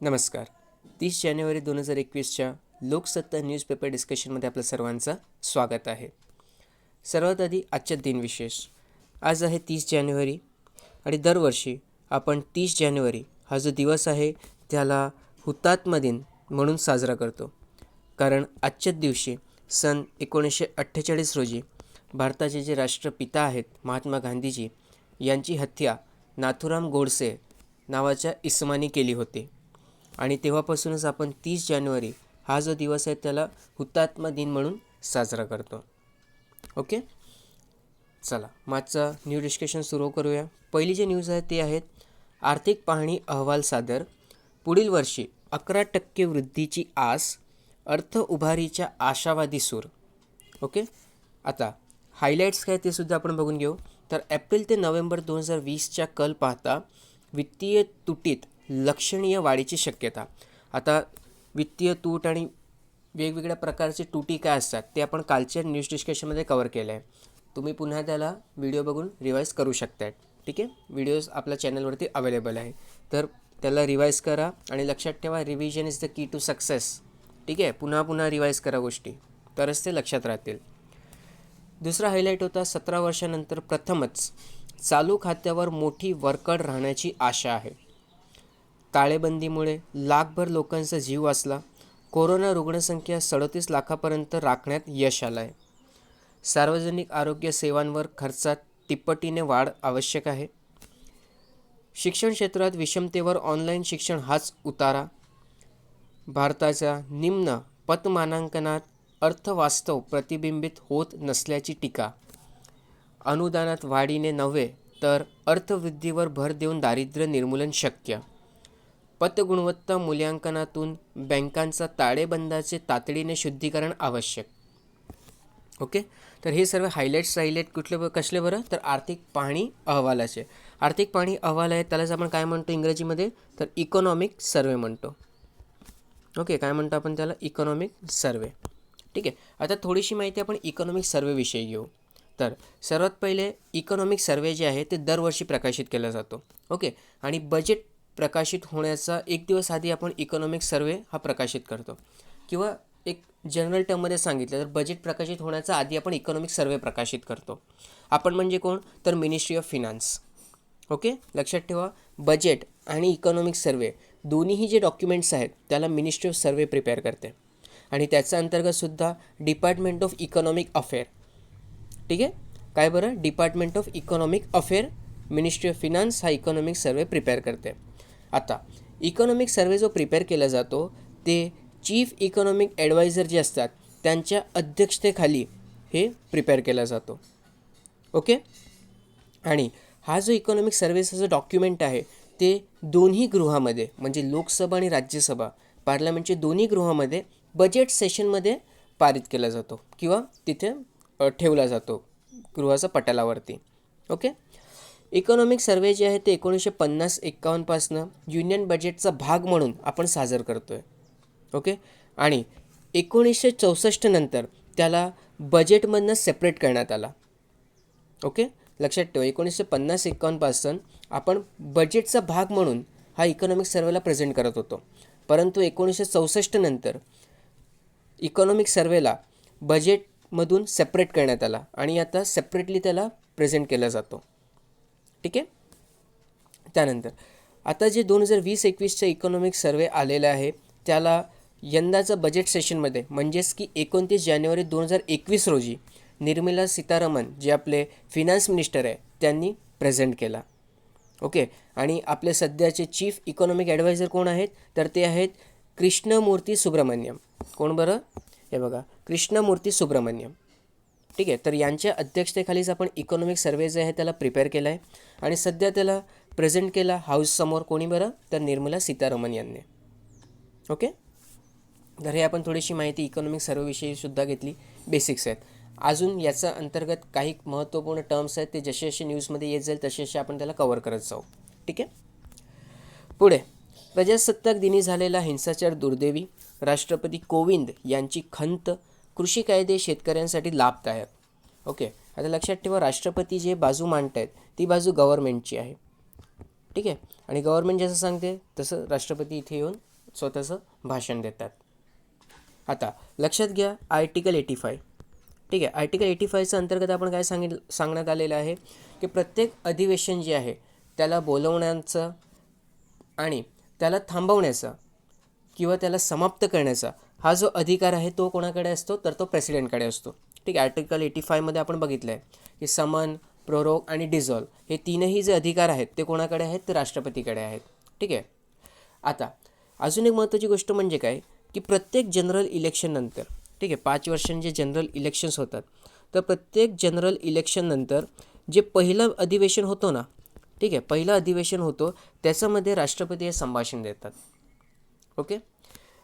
नमस्कार. 30 जानेवारी 2021च्या लोकसत्ता न्यूजपेपर डिस्कशनमध्ये आपलं सर्वांचं स्वागत आहे. सर्वात आधी आजच्या दिनविशेष. आज आहे 30 जानेवारी आणि दरवर्षी आपण 30 जानेवारी हा जो दिवस आहे त्याला हुतात्मा दिन म्हणून साजरा करतो. कारण आजच्याच दिवशी सन 1948 रोजी भारताचे जे राष्ट्रपिता आहेत महात्मा गांधीजी यांची हत्या नाथूराम गोडसे नावाच्या इसमानी केली होती. आणि तेव्हापासूनच आपण 30 जानेवारी हा जो दिवस आहे त्याला हुतात्मा दिन म्हणून साजरा करतो. ओके, चला मागचा न्यू डिस्कशन सुरू करूया. पहिली जे न्यूज आहे ते आहेत आर्थिक पाहणी अहवाल सादर, पुढील वर्षी 11% वृद्धीची आस, अर्थ उभारीच्या आशावादी सूर. ओके, आता हायलाईट्स काय ते सुद्धा आपण बघून घेऊ. तर एप्रिल ते नोव्हेंबर 2020च्या कल पाहता वित्तीय तुटीत लक्षणीय वाढीची शक्यता. आता वित्तीय तूट आणि वेगवेगळ्या प्रकारचे तुटी काय असतात ते आपण कालच्या न्यूज डिस्कशनमध्ये कवर केलं आहे. तुम्ही पुन्हा त्याला व्हिडिओ बघून रिवाईज करू शकता. ठीक आहे, व्हिडिओज आपल्या चॅनलवरती अवेलेबल आहे, तर त्याला रिवाईज करा आणि लक्षात ठेवा revision is the key to success. ठीक आहे, पुन्हा पुन्हा रिवाईज करा गोष्टी, तरच ते लक्षात राहतील. दुसरा हायलाईट होता 17 वर्षानंतर प्रथमच चालू खात्यावर मोठी वरकड राहण्याची आशा आहे. टाळेबंदीमुळे लाखभर लोकांचा जीव वाचला. कोरोना रुग्णसंख्या 37 लाखापर्यंत राखण्यात यश आलं आहे. सार्वजनिक आरोग्य सेवांवर खर्चात तिप्पटीने वाढ आवश्यक आहे. शिक्षण क्षेत्रात विषमतेवर ऑनलाईन शिक्षण हाच उतारा. भारताच्या निम्न पतमानांकनात अर्थवास्तव प्रतिबिंबित होत नसल्याची टीका. अनुदानात वाढीने नव्हे तर अर्थवृद्धीवर भर देऊन दारिद्र्य निर्मूलन शक्य. पतगुणवत्ता मूल्यांकनातून बँकांचा ताळेबंदाचे तातडीने शुद्धीकरण आवश्यक. ओके, तर हे सर्व हायलाईट्स कुठले कसले बरं, तर आर्थिक पाहणी अहवालाचे. आर्थिक पाहणी अहवाल आहे त्यालाच आपण काय म्हणतो इंग्रजीमध्ये, तर इकॉनॉमिक सर्वे म्हणतो. ओके, काय म्हणतो आपण त्याला, इकॉनॉमिक सर्वे. ठीक आहे, आता थोडीशी माहिती आपण इकॉनॉमिक सर्वेविषयी घेऊ. तर सर्वात पहिले इकॉनॉमिक सर्वे जे आहे ते दरवर्षी प्रकाशित केला जातो. ओके, आणि बजेट प्रकाशित होण्याचा एक दिवस आधी आपण इकॉनॉमिक सर्वे हा प्रकाशित करतो. किंवा एक जनरल टर्ममध्ये सांगितलं तर बजेट प्रकाशित होण्याचा आधी आपण इकॉनॉमिक सर्वे प्रकाशित करतो. आपण म्हणजे कोण, तर मिनिस्ट्री ऑफ फिनान्स. ओके, लक्षात ठेवा बजेट आणि इकॉनॉमिक सर्वे दोन्हीही जे डॉक्युमेंट्स आहेत त्याला मिनिस्ट्री ऑफ सर्वे प्रिपेअर करते. आणि त्याच्या अंतर्गतसुद्धा डिपार्टमेंट ऑफ इकॉनॉमिक अफेअर. ठीक आहे, काय बरं, department of economic affair, ministry of finance हा इकॉनॉमिक सर्वे प्रिपेअर करते. आता इकॉनॉमिक सर्वे जो प्रिपेअर केला जातो ते चीफ इकॉनॉमिक ॲडवायझर जे असतात त्यांच्या अध्यक्षतेखाली हे प्रिपेअर केला जातो. ओके, आणि हा जो इकॉनॉमिक सर्वेचा जो डॉक्युमेंट आहे ते दोन्ही गृहामध्ये म्हणजे लोकसभा आणि राज्यसभा पार्लमेंटचे दोन्ही गृहामध्ये बजेट सेशनमध्ये पारित केला जातो किंवा तिथे ठेवला जातो गृहाच्या पटलावरती. ओके, इकॉनॉमिक सर्वे जे आहे ते 1950-51 पासनं युनियन बजेटचा भाग म्हणून आपण साजर करतो आहे. ओके, आणि 1964 नंतर त्याला बजेटमधनं सेपरेट करण्यात आला. ओके, लक्षात ठेवा 1950-51 पासून आपण बजेटचा भाग म्हणून हा इकॉनॉमिक सर्वेला प्रेझेंट करत होतो, परंतु 1964 नंतर इकॉनॉमिक सर्वेला बजेटमधून सेपरेट करण्यात आला आणि आता सेपरेटली त्याला प्रेझेंट केला जातो. ठीक आहे, त्यानंतर आता जे 2020-21चा इकॉनॉमिक सर्वे आलेला आहे त्याला यंदाचं बजेट सेशनमध्ये म्हणजेच की 29 जानेवारी 2021 रोजी निर्मला सीतारामन जे आपले फिनान्स मिनिस्टर आहे त्यांनी प्रेझेंट केला. ओके, आणि आपले सध्याचे चीफ इकॉनॉमिक ॲडवायझर कोण आहेत, तर ते आहेत कृष्णमूर्ती सुब्रमण्यम. कोण बरं, हे बघा कृष्णमूर्ती सुब्रमण्यम. ठीक आहे, तर यांच्या अध्यक्षतेखालीच आपण इकॉनॉमिक सर्वे जे आहे त्याला प्रिपेअर केला आहे आणि सध्या त्याला प्रेझेंट केला हाऊससमोर. कोणी बरं, तर निर्मला सीतारामन यांनी. ओके, तर हे आपण थोडीशी माहिती इकॉनॉमिक सर्वेविषयी सुद्धा घेतली, बेसिक्स आहेत. अजून याचा अंतर्गत काही महत्त्वपूर्ण टर्म्स आहेत ते जसे जसे न्यूजमध्ये येत जाईल तसे जसे आपण त्याला कवर करत जाऊ. ठीक आहे, पुढे प्रजासत्ताक दिनी झालेला हिंसाचार दुर्दैवी, राष्ट्रपती कोविंद यांची खंत, कृषी कायदे शेतकऱ्यांसाठी लाभदायक. ओके, आता लक्षात ठेवा राष्ट्रपती जे बाजू मांडत आहेत ती बाजू गव्हर्नमेंटची आहे. ठीक आहे. आणि गव्हर्नमेंट जसं सांगते तसं राष्ट्रपती इथे येऊन स्वतःचं भाषण देतात. आता लक्षात घ्या आर्टिकल 85. ठीक आहे. आर्टिकल 85च्या अंतर्गत आपण काय सांगण्यात आलेलं आहे की प्रत्येक अधिवेशन जे आहे त्याला बोलवण्याचं आणि त्याला थांबवण्याचा किंवा त्याला समाप्त करण्याचा हा जो अधिकार आहे तो कोणाकडे असतो, तर तो प्रेसिडेंटकडे असतो. ठीक आहे. आर्टिकल 85मध्ये आपण बघितलं आहे की समन, प्रोरोग आणि डिझॉल्व हे तीनही जे अधिकार आहेत ते कोणाकडे आहेत, ते राष्ट्रपतीकडे आहेत. ठीक आहे. आता अजून एक महत्त्वाची गोष्ट म्हणजे काय की प्रत्येक जनरल इलेक्शननंतर, ठीक आहे, 5 वर्षांचे जनरल इलेक्शन्स होतात, तर प्रत्येक जनरल इलेक्शननंतर जे पहिलं अधिवेशन होतं ना, ठीक आहे, पहिलं अधिवेशन होतं त्याच्यामध्ये राष्ट्रपती हे संभाषण देतात. ओके.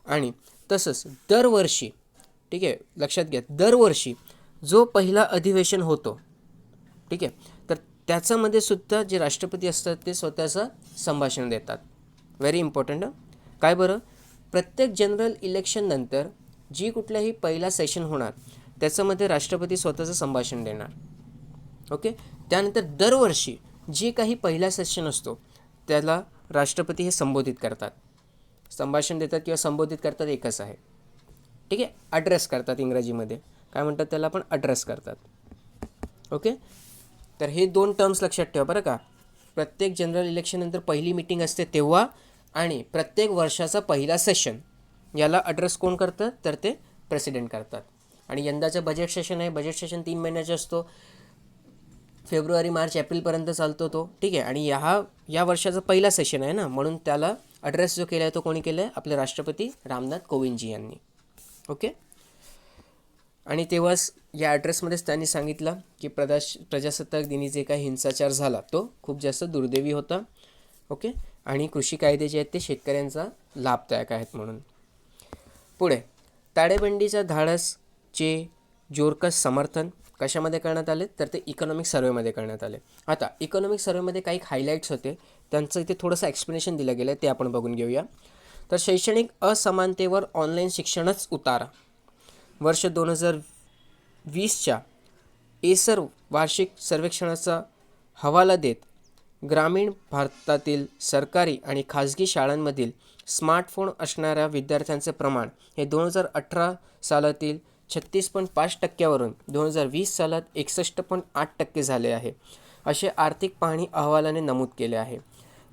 आणि तसंच दरवर्षी, ठीक आहे, लक्षात घ्या दरवर्षी जो पहिला अधिवेशन होतो, ठीक आहे, तर त्याच्यामध्ये सुद्धा जे राष्ट्रपती असतात ते स्वतःचं संभाषण देतात. Very important. काय बरं, प्रत्येक जनरल इलेक्शननंतर जी कुठलाही पहिला सेशन होणार त्याच्यामध्ये राष्ट्रपती स्वतःचं संभाषण देणार. ओके. त्यानंतर दरवर्षी जे काही पहिला सेशन असतो त्याला राष्ट्रपती हे संबोधित करतात, संभाषण देतात किंवा संबोधित करतात एकच आहे. ठीक आहे. ॲड्रेस करतात, इंग्रजीमध्ये काय म्हणतात त्याला आपण ॲड्रेस करतात. ओके. तर हे 2 टर्म्स लक्षात ठेवा बरं का. प्रत्येक जनरल इलेक्शननंतर पहिली मीटिंग असते तेव्हा आणि प्रत्येक वर्षाचा पहिला सेशन याला ॲड्रेस कोण करतं, तर ते प्रेसिडेंट करतात. आणि यंदाचं बजेट सेशन आहे, बजेट सेशन 3 महिन्याचा असतो, फेब्रुवारी, मार्च, एप्रिलपर्यंत चालतो तो. ठीक आहे. आणि या वर्षाचा पहिला सेशन आहे ना, म्हणून त्याला ॲड्रेस जो केला आहे तो कोणी केला आहे, आपले राष्ट्रपती रामनाथ कोविंदजी यांनी. ओके. आणि तेव्हाच या ॲड्रेसमध्येच त्यांनी सांगितलं की प्रजासत्ताक दिनी जे काही हिंसाचार झाला तो खूप जास्त दुर्दैवी होता. ओके. आणि कृषी कायदे जे आहेत ते शेतकऱ्यांचा लाभदायक आहेत म्हणून. पुढे टाळेबंदीच्या धाडसचे जोरकस समर्थन कशामध्ये करण्यात आले, तर ते इकॉनॉमिक सर्वेमध्ये करण्यात आले. आता इकॉनॉमिक सर्वेमध्ये काही हायलाईट्स होते, त्यांचं इथे थोडंसं एक्सप्लेनेशन दिलं गेलं आहे, ते आपण बघून घेऊया. तर शैक्षणिक असमानतेवर ऑनलाईन शिक्षणच उतारा. वर्ष 2020च्या एसर वार्षिक सर्वेक्षणाचा हवाला देत ग्रामीण भारतातील सरकारी आणि खाजगी शाळांमधील स्मार्टफोन असणाऱ्या विद्यार्थ्यांचे प्रमाण हे 2018 सालातील 36.5% 2020 सालात 61.8% झाले आहे, असे आर्थिक पाहणी अहवालाने नमूद केले आहे.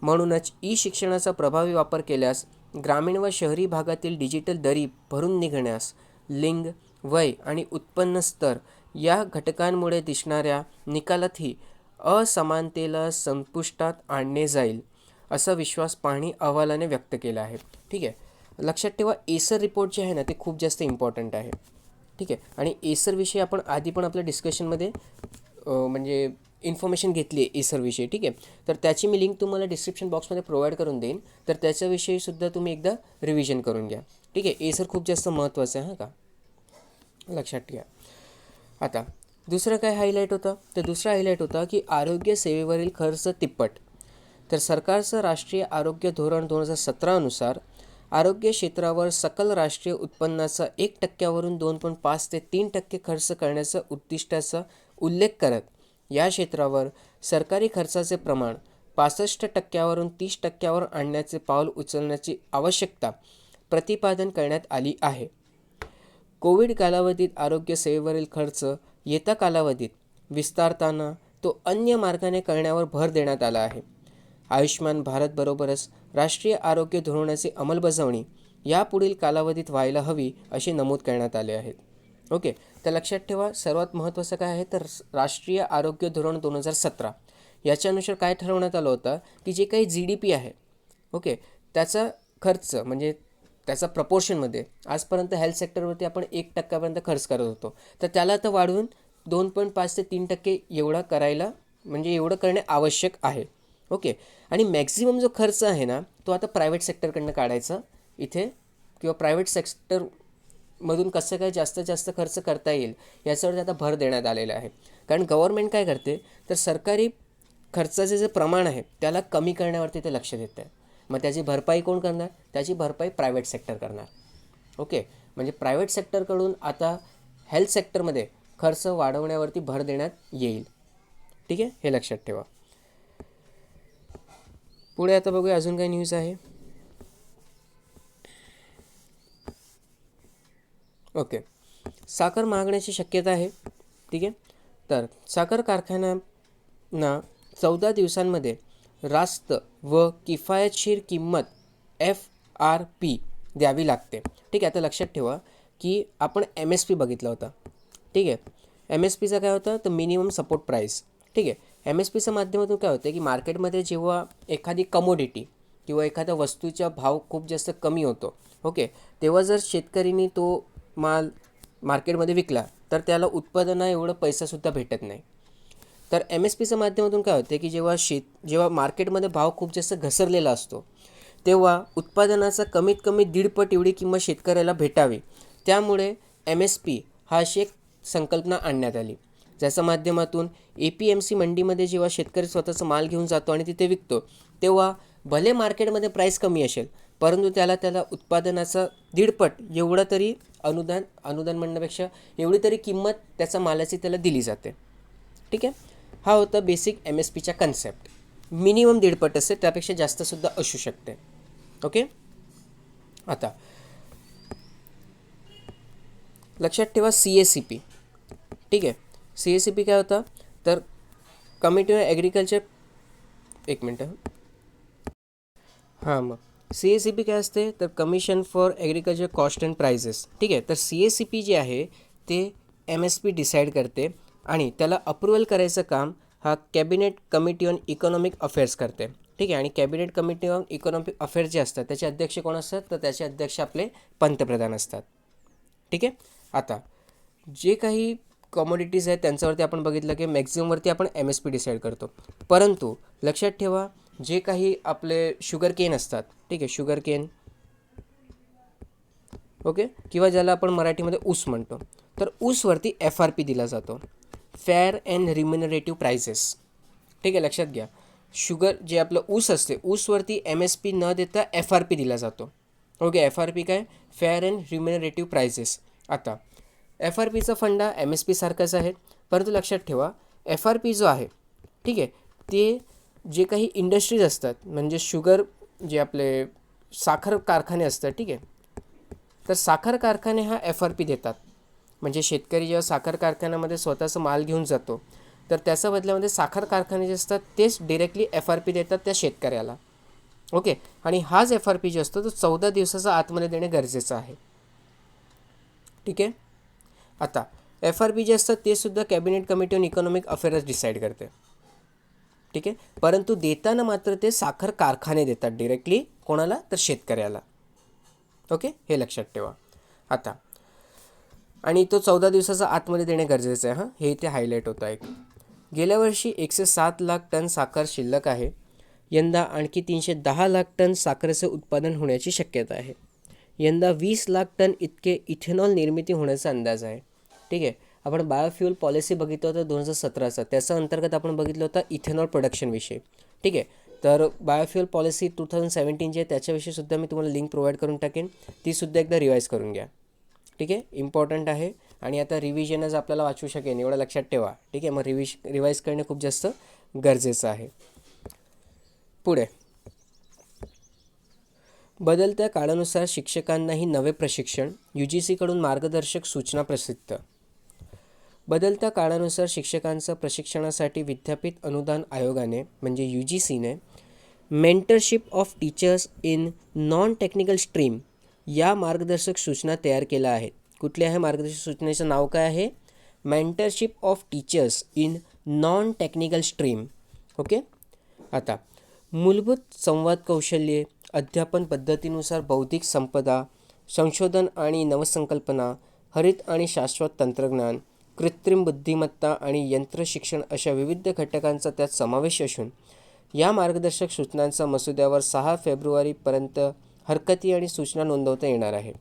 म्हणूनच ई शिक्षणाचा प्रभावी वापर केल्यास ग्रामीण व शहरी भागातील डिजिटल दरी भरून निघण्यास लिंग, वय आणि उत्पन्न स्तर या घटकांमुळे दिसणाऱ्या निकालातही असमानतेला संपुष्टात आणणे जाईल, असा विश्वास पाहणी अहवालाने व्यक्त केला आहे. ठीक आहे. लक्षात ठेवा एसर रिपोर्ट जे आहे ना ते खूप जास्त इम्पॉर्टंट आहे. ठीक आहे. आणि एसरविषयी आपण आधी पण आपल्या डिस्कशनमध्ये म्हणजे इन्फॉर्मेशन घेतली आहे एसरविषयी. ठीक आहे. तर त्याची मी लिंक तुम्हाला डिस्क्रिप्शन बॉक्समध्ये प्रोव्हाइड करून देईन, तर त्याच्याविषयीसुद्धा तुम्ही एकदा रिव्हिजन करून घ्या. ठीक आहे. एसर खूप जास्त महत्त्वाचं आहे हां का, लक्षात घ्या. आता दुसरं काय हायलाईट होतं, तर दुसरा हायलाईट होता की आरोग्य सेवेवरील खर्च तिप्पट. तर सरकारचं राष्ट्रीय आरोग्य धोरण 2017 आरोग्य क्षेत्रावर सकल राष्ट्रीय उत्पन्नाचा 1% 2.5 ते 3% खर्च करण्याचा उद्दिष्टाचा उल्लेख करत या क्षेत्रावर सरकारी खर्चाचे प्रमाण 65% 30% आणण्याचे पाऊल उचलण्याची आवश्यकता प्रतिपादन करण्यात आली आहे. कोविड कालावधीत आरोग्य सेवेवरील खर्च येत्या कालावधीत विस्तारताना तो अन्य मार्गाने करण्यावर भर देण्यात आला आहे. आयुष्यमान भारतबरोबरच राष्ट्रीय आरोग्य धोरणाची अंमलबजावणी यापुढील कालावधीत व्हायला हवी असे नमूद करण्यात आले आहेत. ओके. तर लक्षात ठेवा सर्वात महत्त्वाचं काय आहे, तर राष्ट्रीय आरोग्य धोरण 2017 याच्यानुसार काय ठरवण्यात आलं होतं की जे काही GDP आहे, ओके, त्याचा खर्च म्हणजे त्याचा प्रपोर्शनमध्ये आजपर्यंत हेल्थ सेक्टरवरती आपण 1% खर्च करत होतो, तर त्याला आता वाढवून 2.5 ते 3% एवढा करायला म्हणजे एवढं करणे आवश्यक आहे. ओके. आणि मॅक्झिमम जो खर्च आहे ना तो आता प्रायव्हेट सेक्टरकडनं काढायचा इथे, किंवा प्रायव्हेट सेक्टरमधून कसं काय जास्तीत जास्त खर्च करता येईल याच्यावरती आता भर देण्यात आलेला आहे. कारण गव्हर्नमेंट काय करते, तर सरकारी खर्चाचे जे प्रमाण आहे त्याला कमी करण्यावरती ते लक्ष देतं आहे. मग त्याची भरपाई कोण करणार, त्याची भरपाई प्रायव्हेट सेक्टर करणार. ओके. म्हणजे प्रायव्हेट सेक्टरकडून आता हेल्थ सेक्टरमध्ये खर्च वाढवण्यावरती भर देण्यात येईल. ठीक आहे, हे लक्षात ठेवा. पुढे आता बघूया अजून काही न्यूज आहे. ओके, साखर महागण्याची शक्यता आहे. ठीक आहे, तर साखर कारखान्यांना 14 दिवसांमध्ये रास्त व किफायतशीर किंमत FRP द्यावी लागते. ठीक आहे, आता लक्षात ठेवा की आपण MSP बघितला होता. ठीक आहे, MSPचा काय होता, तर मिनिमम सपोर्ट प्राईस. ठीक आहे, MSPच्या माध्यमातून काय होतं की मार्केटमध्ये जेव्हा एखादी कमोडिटी किंवा एखाद्या वस्तूचा भाव खूप जास्त कमी होतो, ओके, तेव्हा जर शेतकऱ्यांनी तो माल मार्केटमध्ये विकला तर त्याला उत्पादना एवढं पैसासुद्धा भेटत नाही. तर MSPच्या माध्यमातून काय होते की जेव्हा मार्केटमध्ये भाव खूप जास्त घसरलेला असतो तेव्हा उत्पादनाचा कमीत कमी 1.5 पट एवढी किंमत शेतकऱ्याला भेटावी, त्यामुळे MSP हा अशी एक संकल्पना आणण्यात आली, ज्याच्या माध्यमातून APMC मंडीमध्ये जेव्हा शेतकरी स्वतःचा माल घेऊन जातो आणि तिथे विकतो तेव्हा भले मार्केटमध्ये प्राईस कमी असेल परंतु त्याला उत्पादनाचा 1.5 पट एवढं तरी अनुदान म्हणण्यापेक्षा एवढी तरी किंमत त्याचा मालाची त्याला दिली जाते. ठीक आहे, हा होता बेसिक MSPचा कन्सेप्ट. मिनिमम 1.5 पट असेल, त्यापेक्षा जास्तसुद्धा असू शकते. ओके, आता लक्षात ठेवा CACP. ठीक आहे, CACP काय होता, तर कमिटी ऑन ॲग्रिकल्चर. एक मिनटं. हां, मग CACP काय असते, तर commission for agriculture cost and prices. ठीक आहे, तर CACP जे आहे ते MSP डिसाईड करते आणि त्याला अप्रुव्हल करायचं काम हा cabinet committee on economic affairs करते. ठीक आहे, आणि cabinet committee on economic affairs जे असतात त्याचे अध्यक्ष कोण असतात, तर त्याचे अध्यक्ष आपले पंतप्रधान असतात. ठीक आहे, आता जे काही कमोडिटीज आहेत त्यांच्यावरती आपण बघितलं की मॅक्झिममवरती आपण MSP डिसाईड करतो. परंतु लक्षात ठेवा जे काही आपले शुगर केन असतात, ठीक आहे, शुगर केन, ओके, किंवा ज्याला आपण मराठीमध्ये ऊस म्हणतो, तर ऊसवरती FRP दिला जातो, फेअर अँड रिम्युनरेटिव्ह प्राइसेस. ठीक आहे, लक्षात घ्या, शुगर जे आपलं ऊस असते ऊसवरती MSP न देता FRP दिला जातो. ओके, FRP काय, फेअर अँड रिम्युनरेटिव्ह प्राइसेस. आता FRPचा फंडा MSP सारखाच आहे, परंतु लक्षात ठेवा FRP जो आहे, ठीक आहे, ते जे काही इंडस्ट्रीज असतात म्हणजे शुगर जे आपले साखर कारखाने असतात, ठीक आहे, तर साखर कारखाने हा FRP देतात. म्हणजे शेतकरी जेव्हा साखर कारखान्यामध्ये स्वतःचा माल घेऊन जातो तर त्याच्या बदल्यामध्ये साखर कारखाने जे असतात तेच डिरेक्टली FRP देतात त्या शेतकऱ्याला. ओके, आणि हाच FRP जो असतो तो 14 दिवसाचा आतमध्ये देणे गरजेचं आहे. ठीक आहे, आता FRP जे असतात ते सुद्धा cabinet committee on economic affairs decide करते. ठीक आहे, परंतु देताना मात्र ते साखर कारखाने देतात डिरेक्टली कोणाला, तर शेतकऱ्याला. ओके, हे लक्षात ठेवा. आता आणि तो 14 दिवसाचा आतमध्ये देणे गरजेचं आहे. हे इथे हायलाईट होतं आहे. गेल्या वर्षी 107 लाख टन साखर शिल्लक आहे. यंदा आणखी 310 लाख टन साखरेचे उत्पादन होण्याची शक्यता आहे. यंदा 20 लाख टन इतके इथेनॉल निर्मिती होण्याचा अंदाज आहे. ठीक आहे, आपण बायोफ्युल पॉलिसी बघितलं होतं 2017चा, त्याचा अंतर्गत आपण बघितलं होतं इथेनॉल प्रोडक्शनविषयी. ठीक आहे, तर बायोफ्युल पॉलिसी 2017 जी आहे त्याच्याविषयी सुद्धा मी तुम्हाला लिंक प्रोव्हाइड करून टाकेन, तीसुद्धा एकदा रिवाईज करून घ्या. ठीक आहे, इम्पॉर्टंट आहे आणि आता रिव्हिजनच आपल्याला वाचू शकेन एवढं लक्षात ठेवा. ठीक आहे, मग रिवाईज करणे खूप जास्त गरजेचं आहे. पुढे, बदलत्या काळानुसार शिक्षकांनाही नवे प्रशिक्षण, UGCकडून मार्गदर्शक सूचना प्रसिद्ध. बदलत्या काळानुसार शिक्षकांचं प्रशिक्षणासाठी विद्यापीठ अनुदान आयोगाने म्हणजे UGCने mentorship of teachers in non technical stream या मार्गदर्शक सूचना तयार केल्या आहेत. कुठल्या आहे मार्गदर्शक सूचनेचं नाव काय आहे, mentorship of teachers in non technical stream. Okay, आता मूलभूत संवाद कौशल्ये, अध्यापन पद्धतीनुसार बौद्धिक संपदा, संशोधन आणि नवसंकल्पना, हरित आणि शाश्वत तंत्रज्ञान, कृत्रिम बुद्धिमत्ता आणि यंत्र शिक्षण अशा विविध घटकांचा त्यात समावेश असून या मार्गदर्शक सूचनांचा मसुद्यावर 6 फेब्रुवारीपर्यंत हरकती आणि सूचना नोंदवता येणार आहे.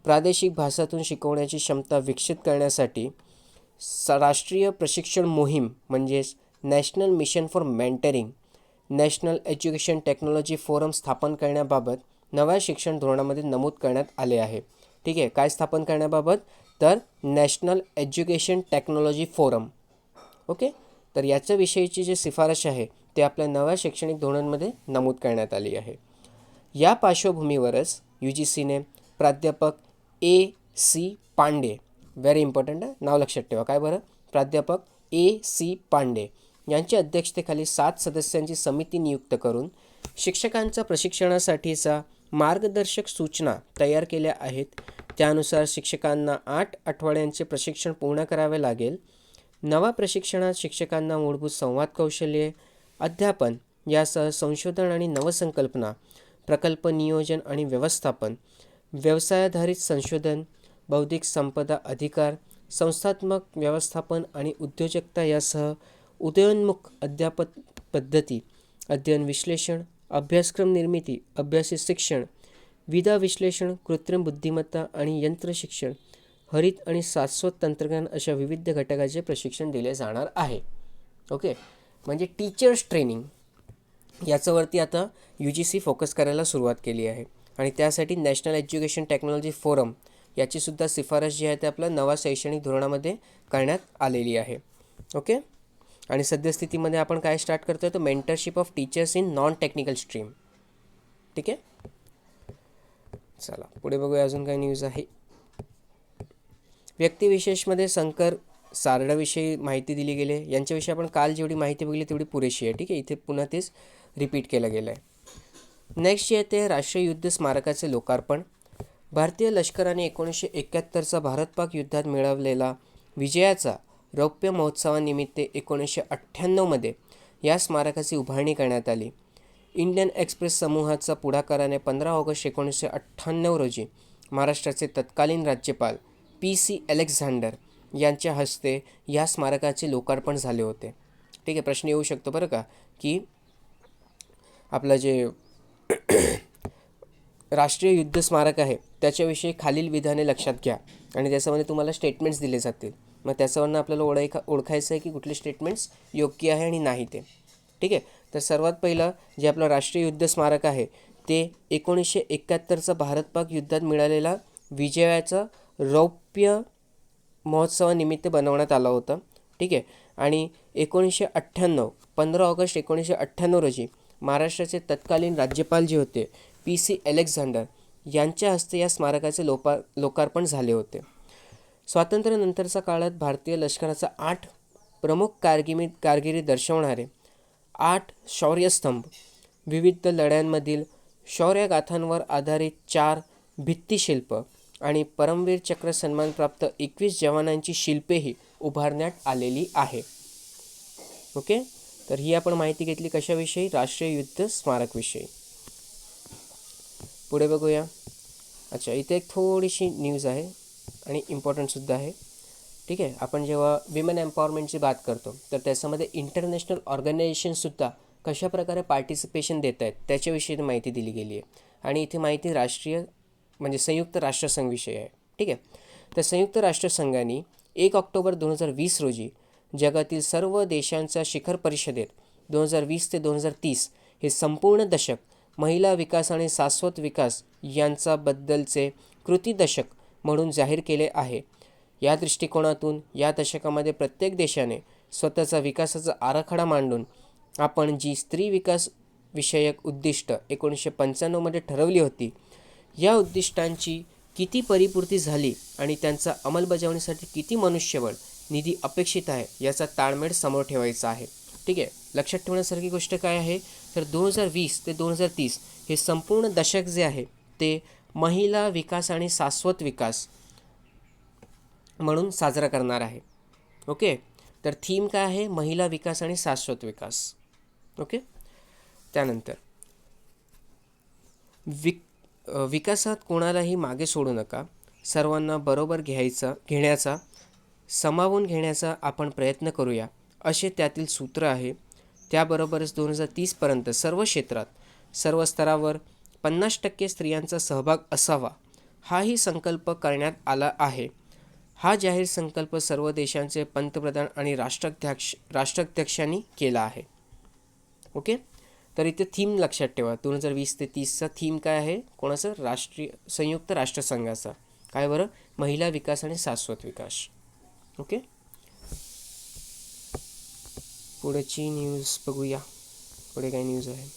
प्रादेशिक भाषातून शिकवण्याची क्षमता विकसित करण्यासाठी राष्ट्रीय प्रशिक्षण मोहीम म्हणजेच national mission for mentoring, national education technology forum स्थापन करण्याबाबत नव्या शिक्षण धोरणामध्ये नमूद करण्यात आले आहे. ठीक आहे, काय स्थापन करण्याबाबत, तर national education technology forum. Okay, तर याच्याविषयीची जी शिफारस आहे ते आपल्या नव्या शैक्षणिक धोरणांमध्ये नमूद करण्यात आली आहे. या पार्श्वभूमीवरच UGCने प्राध्यापक AC पांडे, व्हेरी इम्पॉर्टंट आहे, नाव लक्षात ठेवा, काय बरं, प्राध्यापक AC पांडे यांच्या अध्यक्षतेखाली 7 सदस्यांची समिती नियुक्त करून शिक्षकांच्या प्रशिक्षणासाठीचा मार्गदर्शक सूचना तयार केल्या आहेत. त्यानुसार शिक्षकांना 8 आठवड्यांचे प्रशिक्षण पूर्ण करावे लागेल. नवा प्रशिक्षणात शिक्षकांना मूलभूत संवाद कौशल्ये, अध्यापन यासह संशोधन आणि नवसंकल्पना, प्रकल्प नियोजन आणि व्यवस्थापन, व्यवसायाधारित संशोधन, बौद्धिक संपदा अधिकार, संस्थात्मक व्यवस्थापन आणि उद्योजकता यासह उदयोन्मुख अध्यापन पद्धती, अध्ययन विश्लेषण, अभ्यासक्रम निर्मिती, अभ्यासी शिक्षण, विधा विश्लेषण, कृत्रिम बुद्धिमत्ता आणि यंत्र शिक्षण, हरित आणि शाश्वत तंत्रज्ञान अशा विविध घटकाचे प्रशिक्षण दिले जाणार आहे. ओके, म्हणजे टीचर्स ट्रेनिंग याच्यावरती आता UGC फोकस करायला सुरुवात केली आहे आणि त्यासाठी नॅशनल एज्युकेशन टेक्नॉलॉजी फोरम याचीसुद्धा शिफारस जी आहे ते आपल्या नवा शैक्षणिक धोरणामध्ये करण्यात आलेली आहे. ओके, आणि सद्यस्थितीमध्ये आपण काय स्टार्ट करतो आहे, तो mentorship of teachers in non technical stream. ठीक आहे, चला पुढे बघूया अजून काय न्यूज आहे. व्यक्तिविशेषमध्ये शंकर सारडाविषयी माहिती दिली गेली आहे. यांच्याविषयी आपण काल जेवढी माहिती बघितली तेवढी पुरेशी आहे. ठीक आहे, इथे पुन्हा तेच रिपीट केलं गेलं आहे. नेक्स्ट जे आहे ते राष्ट्रीय युद्ध स्मारकाचे लोकार्पण. भारतीय लष्कराने 1971चा भारत पाक युद्धात मिळवलेला विजयाचा रौप्य महोत्सवानिमित्त 1998मध्ये या स्मारकाची उभारणी करण्यात आली. इंडियन एक्सप्रेस समूहाचा पुढाकाराने 15 ऑगस्ट 1998 रोजी महाराष्ट्राचे तत्कालीन राज्यपाल PC अलेक्झांडर यांच्या हस्ते या स्मारकाचे लोकार्पण झाले होते. ठीक आहे, प्रश्न येऊ शकतो बरं का, की आपलं जे राष्ट्रीय युद्ध स्मारक आहे त्याच्याविषयी खालील विधाने लक्षात घ्या आणि त्याच्यामध्ये तुम्हाला स्टेटमेंट्स दिले जातील. मग त्याच्यावरनं आपल्याला ओळखायचं आहे की कुठले स्टेटमेंट्स योग्य आहे आणि नाही ते. ठीक आहे, तर सर्वात पहिलं जे आपलं राष्ट्रीय युद्ध स्मारक आहे ते 1971चा भारत पाक युद्धात मिळालेला विजयाचा रौप्य महोत्सवानिमित्त बनवण्यात आलं होतं. ठीक आहे, आणि 15 ऑगस्ट 1998 रोजी महाराष्ट्राचे तत्कालीन राज्यपाल जे होते PC अलेक्झांडर यांच्या हस्ते या स्मारकाचे लोकार्पण झाले होते. स्वातंत्र्यानंतरच्या काळात भारतीय लष्कराचा 8 प्रमुख कारगिरी दर्शवणारे 8 शौर्यस्तंभ, विविध लढ्यांमधील शौर्यगाथांवर आधारित 4 भित्तिशिल्प आणि परमवीर चक्र सन्मानप्राप्त 21 जवानांची शिल्पेही उभारण्यात आलेली आहे. ओके, तर ही आपण माहिती घेतली कशाविषयी, राष्ट्रीय युद्ध स्मारकविषयी. पुढे बघूया. अच्छा, इथे एक थोडीशी न्यूज आहे आणि इम्पॉर्टंटसुद्धा आहे. ठीक आहे, आपण जेव्हा विमेन एम्पॉवरमेंटची बात करतो तर त्याच्यामध्ये इंटरनॅशनल ऑर्गनायझेशनसुद्धा कशाप्रकारे पार्टिसिपेशन देत आहेत त्याच्याविषयी माहिती दिली गेली आहे. आणि इथे माहिती राष्ट्रीय म्हणजे संयुक्त राष्ट्रसंघविषयी आहे. ठीक आहे, तर संयुक्त राष्ट्रसंघाने 1 ऑक्टोबर 2020 रोजी जगातील सर्व देशांच्या शिखर परिषदेत 2020 ते 2030 हे संपूर्ण दशक महिला विकास आणि शाश्वत विकास यांच्याबद्दलचे कृती दशक म्हणून जाहीर केले आहे. या दृष्टिकोनातून या दशकामध्ये प्रत्येक देशाने स्वतःचा विकासाचा आराखडा मांडून आपण जी स्त्री विकास विषयक उद्दिष्ट 1995मध्ये ठरवली होती या उद्दिष्टांची किती परिपूर्ती झाली आणि त्यांचा अंमलबजावणीसाठी किती मनुष्यबळ निधी अपेक्षित आहे याचा ताळमेळ समोर ठेवायचा आहे. ठीक आहे, लक्षात ठेवण्यासारखी गोष्ट काय आहे तर 2020 ते 2030 हे संपूर्ण दशक जे आहे ते महिला विकास आणि शाश्वत विकास म्हणून साजरा करणार आहे. ओके, तर थीम काय आहे, महिला विकास आणि शाश्वत विकास. ओके, त्यानंतर विकासात कोणालाही मागे सोडू नका, सर्वांना बरोबर घेण्याचा सामावून घेण्याचा आपण प्रयत्न करूया असे त्यातील सूत्र आहे. त्याबरोबरच 2030पर्यंत सर्व क्षेत्रात सर्व स्तरावर 50% स्त्रियांचा सहभाग असावा हाही संकल्प करण्यात आला आहे. हा जाहीर संकल्प सर्व देशांचे पंतप्रधान आणि राष्ट्राध्यक्षांनी केला आहे. ओके, तर इथे थीम लक्षात ठेवा, 2020 ते 30चा थीम काय आहे, कोणाचं, संयुक्त राष्ट्रसंघाचा. काय बरं, महिला विकास आणि शाश्वत विकास. ओके, पुढची न्यूज बघूया. पुढे काही न्यूज आहे?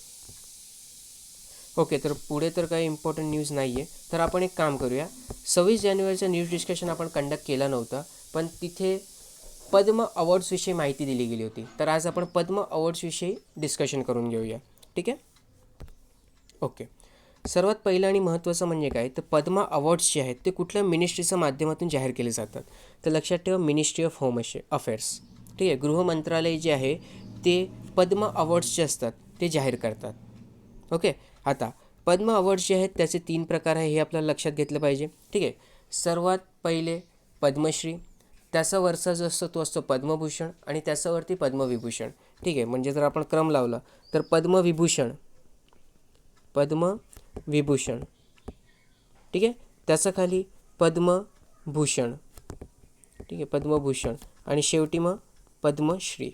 ओके, तर पुढे तर काही इम्पॉर्टंट न्यूज नाही आहे. तर आपण एक काम करूया, 26 जानेवारीचा न्यूज डिस्कशन आपण कंडक्ट केला नव्हता, पण तिथे पद्म अवॉर्ड्सविषयी माहिती दिली गेली होती. तर आज आपण पद्म अवॉर्ड्सविषयी डिस्कशन करून घेऊया. ठीक आहे? ओके. सर्वात पहिलं आणि महत्त्वाचं म्हणजे काय, तर पद्म अवॉर्ड्स जे आहेत ते कुठल्या मिनिस्ट्रीच्या माध्यमातून जाहीर केले जातात. तर लक्षात ठेवा, मिनिस्ट्री ऑफ होम अफेअर्स. ठीक आहे, गृह मंत्रालय जे आहे ते पद्म अवॉर्ड्स जे असतात ते जाहीर करतात. ओके. आता पद्म अवॉर्ड्स जे आहेत त्याचे 3 प्रकार आहे, हे आपल्याला लक्षात घेतलं पाहिजे. ठीक आहे. सर्वात पहिले पद्मश्री, त्याचा वरचा जो असतो तो असतो पद्मभूषण आणि त्याच्यावरती पद्मविभूषण. ठीक आहे, म्हणजे जर आपण क्रम लावला तर पद्मविभूषण, पद्मविभूषण, ठीक आहे, त्याच्या खाली पद्मभूषण, ठीक आहे, पद्मभूषण आणि शेवटी मग पद्मश्री.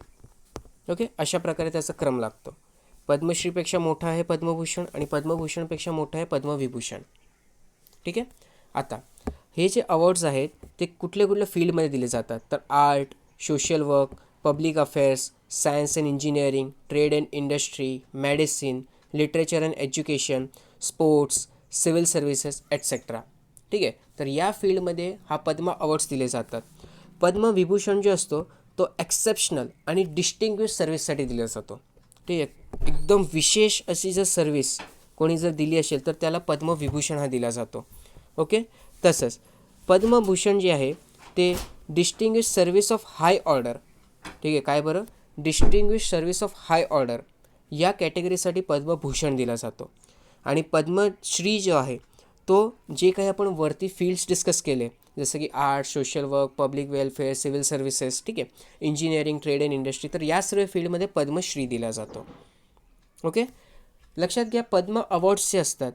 ओके, अशा प्रकारे त्याचा क्रम लागतो. पद्मश्रीपेक्षा मोठा आहे पद्मभूषण आणि पद्मभूषणपेक्षा मोठा आहे पद्मविभूषण. ठीक आहे. आता हे जे अवॉर्ड्स आहेत ते कुठल्या कुठल्या फील्डमध्ये दिले जातात, तर art, social work, public affairs, science and engineering, trade and industry, medicine, literature and education, sports, civil services etcetera. ठीक आहे, तर या फील्डमध्ये हा पद्म अवॉर्ड्स दिले जातात. पद्मविभूषण जो असतो तो एक्सेप्शनल आणि डिस्टिंग्विश सर्व्हिससाठी दिला जातो. ठीक आहे, एकदम विशेष अशी जर सर्व्हिस कोणी जर दिली असेल तर त्याला पद्मविभूषण हा दिला जातो. ओके. तसंच पद्मभूषण जे आहे ते distinguish service of high order. ठीक आहे, काय बरं, distinguish service of high order या कॅटेगरीसाठी पद्मभूषण दिला जातो. आणि पद्मश्री जो आहे तो जे काही आपण वरती फील्ड्स डिस्कस केले, जसं की art, social work, public welfare, civil services, ठीक आहे, इंजिनिअरिंग, ट्रेड अँड इंडस्ट्री, तर या सर्व फील्डमध्ये पद्मश्री दिला जातो. ओके. लक्षात घ्या, पद्म अवॉर्ड्स जे असतात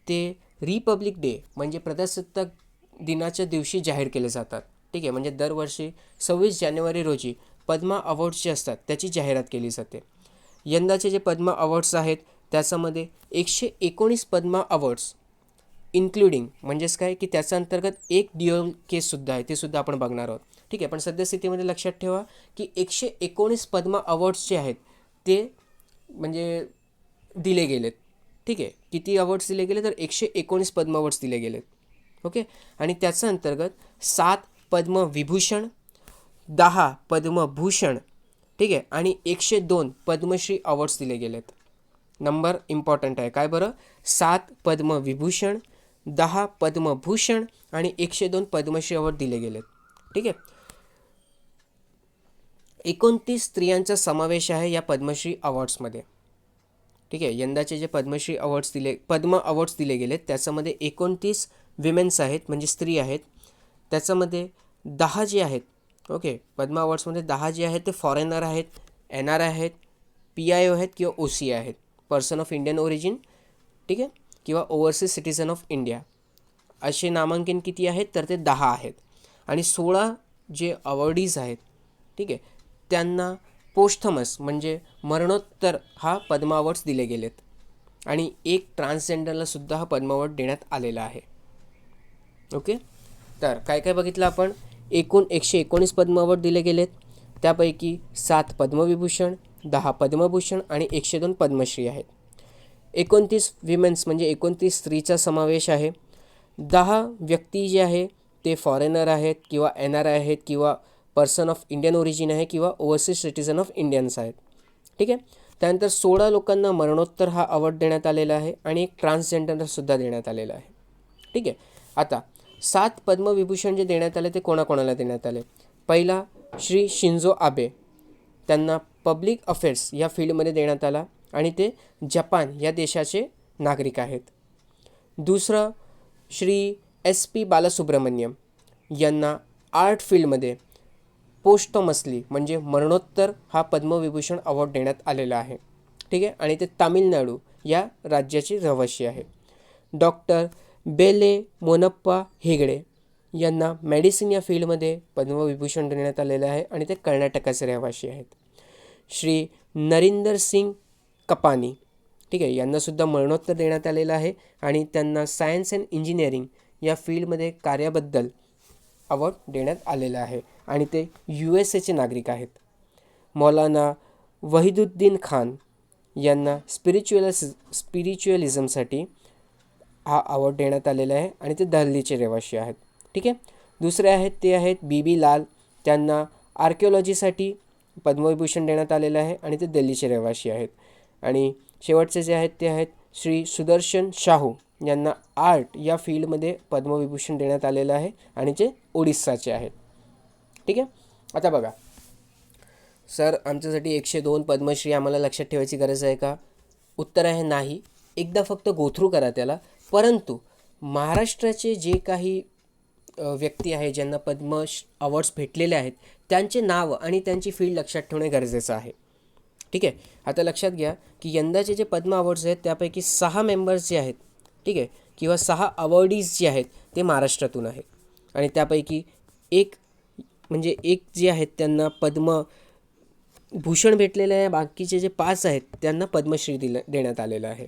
ते रिपब्लिक डे म्हणजे प्रजासत्ताक दिनाच्या दिवशी जाहीर केले जातात. ठीक आहे, म्हणजे दरवर्षी 26 जानेवारी रोजी पद्म अवॉर्ड्स जे असतात त्याची जाहिरात केली जाते. यंदाचे जे पद्म अवॉर्ड्स आहेत त्याच्यामध्ये 119 पद्म अवॉर्ड्स इन्क्लुडिंग, म्हणजेच काय की त्याच्या अंतर्गत एक ड्युअल केससुद्धा आहे, ते सुद्धा आपण बघणार आहोत. ठीक आहे, पण सद्यस्थितीमध्ये लक्षात ठेवा की 119 पद्म अवॉर्ड्स जे आहेत ते म्हणजे दिले गेलेत. ठीक आहे, किती अवॉर्ड्स दिले गेले तर 119 पद्म अवॉर्ड्स दिले गेलेत. ओके. आणि त्याच्या अंतर्गत 7 पद्मविभूषण, 10 पद्मभूषण, ठीक आहे, आणि 102 पद्मश्री अवॉर्ड्स दिले गेलेत. नंबर इम्पॉर्टंट आहे, काय बरं, 7 पद्मविभूषण, 10 पद्मभूषण आणि 102 पद्मश्री अवॉर्ड दिले गेलेत. ठीक आहे. 29 स्त्रियांचा समावेश आहे या पद्मश्री अवॉर्ड्समध्ये. ठीक आहे, यंदाचे जे पद्म अवॉर्ड्स दिले गेलेत त्याच्यामध्ये 29 विमेन्स आहेत, म्हणजे स्त्री आहेत. त्याच्यामध्ये 10 जे आहेत, ओके, पद्म अवॉर्ड्समध्ये 10 जे आहेत ते फॉरेनर आहेत, NR आहेत, PIO आहेत किंवा OCI आहेत, पर्सन ऑफ इंडियन ओरिजिन, ठीक आहे, किंवा ओव्हरसीज सिटीझन ऑफ इंडिया. असे नामांकन किती आहेत तर ते 10 आहेत. आणि 16 जे अवॉर्डीज आहेत, ठीक आहे, त्यांना पोस्टथमस म्हणजे मरणोत्तर हा पद्म अवॉर्ड्स दिले गेलेत. आणि एक ट्रान्सजेंडरला सुद्धा हा पद्म अवॉर्ड देण्यात आलेला आहे. ओके. तर काय काय बघितलं आपण, एकूण 119 पद्म अवॉर्ड दिले गेलेत, त्यापैकी 7 पद्मविभूषण, 10 पद्मभूषण आणि 102 पद्मश्री आहेत. 29 विमेन्स म्हणजे 29 स्त्रीचा समावेश आहे. 10 व्यक्ती जे आहे ते फॉरेनर आहेत किंवा NR आहेत किंवा पर्सन ऑफ इंडियन ओरिजिन आहे किंवा ओव्हरसीज सिटीझन ऑफ इंडियन्स आहेत. ठीक आहे. त्यानंतर 16 लोकांना मरणोत्तर हा अवॉर्ड देण्यात आलेला आहे आणि एक ट्रान्सजेंडरसुद्धा देण्यात आलेला आहे. ठीक आहे. आता 7 पद्मविभूषण जे देण्यात आले ते कोणाकोणाला देण्यात आले. पहिला श्री शिंझो आबे, त्यांना पब्लिक अफेअर्स या फील्डमध्ये देण्यात आला आणि ते जपान या देशाचे नागरिक आहेत. दुसरं श्री SP बालसुब्रमण्यम यांना आर्ट फील्डमध्ये पोस्टमसली म्हणजे मरणोत्तर हा पद्मविभूषण अवॉर्ड देण्यात आलेला आहे. ठीक आहे, आणि ते तामिळनाडू या राज्याचे रहिवासी आहे. डॉक्टर बेले मोनप्पा हेगडे यांना मेडिसिन या फील्डमध्ये पद्मविभूषण देण्यात आलेलं आहे आणि ते कर्नाटकाचे रहिवासी आहेत. श्री नरिंदर सिंग कपानी, ठीक आहे, यांनासुद्धा मरणोत्तर देण्यात आलेलं आहे आणि त्यांना सायन्स अँड इंजिनिअरिंग या फील्डमध्ये कार्याबद्दल अवॉर्ड देण्यात आलेला आहे आणि ते USA चे नागरिक आहेत. मौलाना वहिदुद्दीन खान यांना स्पिरिच्युअलिझमसाठी हा अवॉर्ड देण्यात आलेला आहे आणि ते दिल्लीचे रहिवासी आहेत. ठीक आहे. दुसरे आहेत ते आहेत बी लाल, त्यांना आर्किओलॉजीसाठी पद्मविभूषण देण्यात आलेलं आहे आणि ते दिल्लीचे रहिवासी आहेत. आणि शेवटचे जे आहेत ते आहेत श्री सुदर्शन शाहू, यांना आर्ट या फील्डमध्ये पद्मविभूषण देण्यात आलेलं आहे आणि जे ओडिसाचे आहेत. ठीक आहे. आता बघा सर, आमच्यासाठी 102 पद्मश्री आम्हाला लक्षात ठेवायची गरज आहे का? उत्तर आहे नाही. एकदा फक्त गोथ्रू करा त्याला. परंतु महाराष्ट्राचे जे काही व्यक्ती आहे ज्यांना पद्म अवॉर्ड्स भेटलेले आहेत त्यांचे नाव आणि त्यांची फील्ड लक्षात ठेवणे गरजेचं आहे. ठीक आहे. आता लक्षात घ्या की यंदाचे जे पद्म अवॉर्ड्स आहेत त्यापैकी 6 मेंबर्स जे आहेत, ठीक आहे, किंवा 6 अवॉर्डीज जे आहेत ते महाराष्ट्रातून आहेत. आणि त्यापैकी एक जे आहेत त्यांना पद्मभूषण भेटलेलं आहे. बाकीचे जे 5 आहेत त्यांना पद्मश्री देण्यात आलेलं आहे.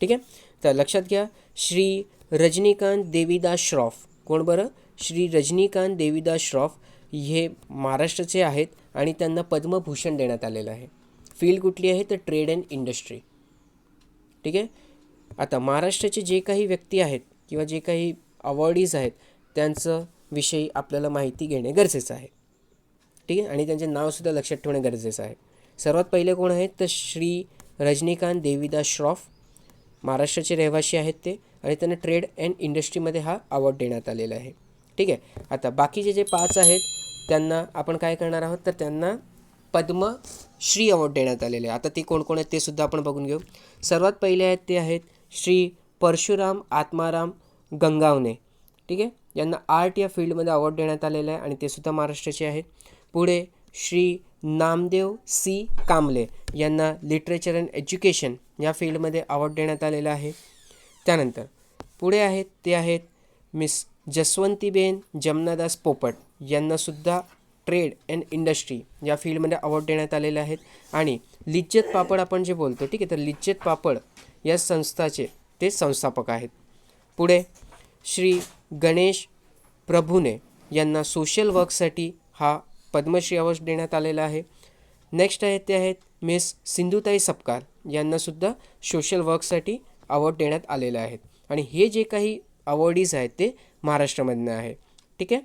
ठीक आहे. तर लक्षात घ्या, श्री रजनीकांत देवीदास श्रॉफ. कोण बरं? श्री रजनीकांत देवीदास श्रॉफ हे महाराष्ट्राचे आहेत आणि त्यांना पद्मभूषण देण्यात आलेलं आहे. फील्ड कुठली आहे? तर ट्रेड अँड इंडस्ट्री. ठीक आहे. आता महाराष्ट्राचे जे काही व्यक्ती आहेत किंवा जे काही अवॉर्डीज आहेत त्यांचं विषयी आपल्याला माहिती घेणे गरजेचं आहे. ठीक आहे. आणि त्यांचे नावसुद्धा लक्षात ठेवणे गरजेचं आहे. सर्वात पहिले कोण आहेत? तर श्री रजनीकांत देवीदास श्रॉफ, महाराष्ट्राचे रहिवासी आहेत ते, आणि त्यांना ट्रेड अँड इंडस्ट्रीमध्ये हा अवॉर्ड देण्यात आलेला आहे. ठीक आहे. आता बाकीचे जे 5 आहेत त्यांना आपण काय करणार आहोत? तर त्यांना पद्मश्री अवॉर्ड देण्यात आलेले आहे. आता ते कोण कोण आहेत ते सुद्धा आपण बघून घेऊ. सर्वात पहिले आहेत ते आहेत श्री परशुराम आत्माराम गंगावणे. ठीक आहे. यांना आर्ट या फील्डमध्ये अवॉर्ड देण्यात आलेला आहे आणि ते सुद्धा महाराष्ट्राचे आहेत. पुढे श्री नामदेव सी कांबले यांना लिटरेचर अँड एज्युकेशन या फील्डमध्ये अवॉर्ड देण्यात आलेला आहे. त्यानंतर पुढे आहेत ते आहेत मिस जसवंतीबेन जमनादास पोपट, यांनासुद्धा ट्रेड अँड इंडस्ट्री या फील्डमध्ये अवॉर्ड देण्यात आलेले आहेत. आणि लिज्जत पापड आपण जे बोलतो, ठीक आहे, तर लिज्जत पापड या संस्थाचे ते संस्थापक आहेत. पुढे श्री गणेश प्रभुने यांना सोशल वर्कसाठी हा पद्मश्री अवॉर्ड देण्यात आलेला आहे. नेक्स्ट आहेत ते आहेत मिस सिंधुताई सपकाळ, यांनासुद्धा सोशल वर्कसाठी अवॉर्ड देण्यात आलेले आहेत. आणि हे जे काही अवॉर्डीज आहेत ते महाराष्ट्रामधनं आहे. ठीक आहे.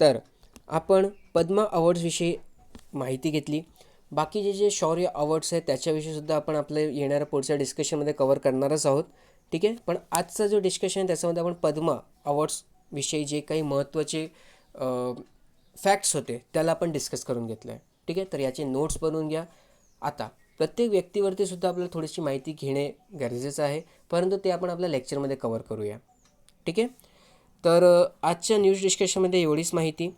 तर आपण पद्म अवॉर्ड्सविषयी माहिती घेतली. बाकीचे जे शौर्य अवॉर्ड्स आहेत त्याच्याविषयीसुद्धा आपण आपल्या येणाऱ्या पुढच्या डिस्कशनमध्ये कवर करणारच आहोत. ठीक आहे. पण आजचा जो डिस्कशन आहे त्याच्यामध्ये आपण पद्म अवॉर्ड्सविषयी जे काही महत्त्वाचे फॅक्ट्स होते त्याला आपण डिस्कस करून घेतलं आहे. ठीक आहे. तर याचे नोट्स बनवून घ्या. आता प्रत्येक व्यक्तीवरती सुद्धा आपल्याला थोडीशी माहिती घेणे गरजेचं आहे, परंतु ते आपण आपल्या लेक्चरमध्ये कवर करूया. ठीक आहे. तर आजच्या न्यूज डिस्कशनमध्ये एवढीच माहिती.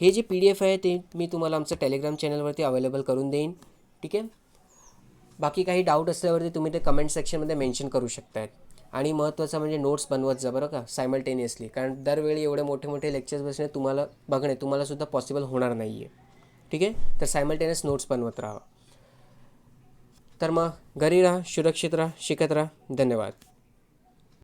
हे जे PDF आहे ते मी तुम्हाला आमचं टेलिग्राम चॅनलवरती अवेलेबल करून देईन. ठीक आहे. बाकी काही डाऊट असल्यावरती तुम्ही ते कमेंट सेक्शनमध्ये मेन्शन करू शकतायत. आणि महत्त्वाचं म्हणजे नोट्स बनवत जा बरं का, सायमल्टेनियसली, कारण दरवेळी एवढे मोठे मोठे लेक्चर्स बसणे तुम्हालासुद्धा पॉसिबल होणार नाही आहे. ठीक आहे. तर सायमल्टेनियस नोट्स बनवत राहा. तर मग घरी राहा, सुरक्षित राहा, शिकत राहा. धन्यवाद.